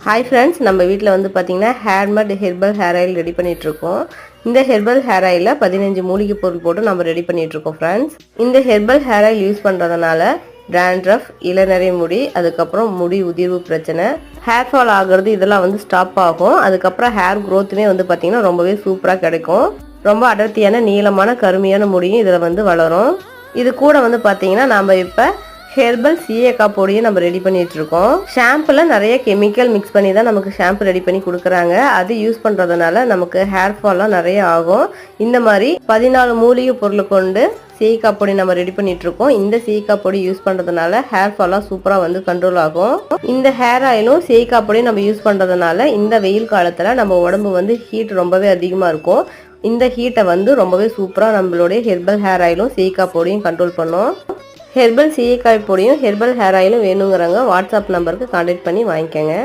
Hi friends, நம்ம வீட்டில் வந்து பார்த்திங்கன்னா ஹேர்மட் ஹெர்பல் ஹேர் ஆயில் ரெடி பண்ணிகிட்ருக்கோம். இந்த ஹெர்பல் ஹேர் ஆயிலில் 15 மூலிகை பொருள் போட்டு நம்ம ரெடி பண்ணிகிட்ருக்கோம் ஃப்ரெண்ட்ஸ். இந்த ஹெர்பல் ஹேர் ஆயில் யூஸ் பண்ணுறதுனால டேண்ட்ரஃப், இளநரை முடி, அதுக்கப்புறம் முடி உதிர்வு பிரச்சனை, ஹேர் ஃபால் ஆகிறது இதெல்லாம் வந்து ஸ்டாப் ஆகும். அதுக்கப்புறம் ஹேர் க்ரோத்துமே வந்து பார்த்திங்கன்னா ரொம்பவே சூப்பராக கிடைக்கும். ரொம்ப அடர்த்தியான நீளமான கருமையான முடியும் இதில் வந்து வளரும். இது கூட வந்து பார்த்திங்கன்னா நம்ம இப்போ ஹெர்பல் சீயக்காய் பொடியை நம்ம ரெடி பண்ணிட்டு இருக்கோம். ஷாம்புல நிறைய கெமிக்கல் மிக்ஸ் பண்ணி தான் நமக்கு ஷாம்பு ரெடி பண்ணி கொடுக்குறாங்க. அது யூஸ் பண்றதுனால நமக்கு ஹேர் ஃபால்லாம் நிறைய ஆகும். இந்த மாதிரி 14 மூலிகை பொருளை கொண்டு சீயக்காய் பொடி நம்ம ரெடி பண்ணிட்டு இருக்கோம். இந்த சீயக்காய் பொடி யூஸ் பண்றதுனால ஹேர் ஃபால்லாம் சூப்பரா வந்து கண்ட்ரோல் ஆகும். இந்த ஹேர் ஆயிலும் சீயக்காய் பொடியும் நம்ம யூஸ் பண்றதுனால இந்த வெயில் காலத்துல நம்ம உடம்பு வந்து ஹீட் ரொம்பவே அதிகமா இருக்கும். இந்த ஹீட்டை வந்து ரொம்பவே சூப்பரா நம்மளுடைய ஹெர்பல் ஹேர் ஆயிலும் சீயக்காய் பொடியும் கண்ட்ரோல் பண்ணும். ஹெர்பல் சீயக்காய் பொடியும் ஹெர்பல் ஹேர் ஆயிலும் வேணுங்கிறவங்க வாட்ஸ்அப் நம்பருக்கு கான்டாக்ட் பண்ணி வாங்கிக்கோங்க.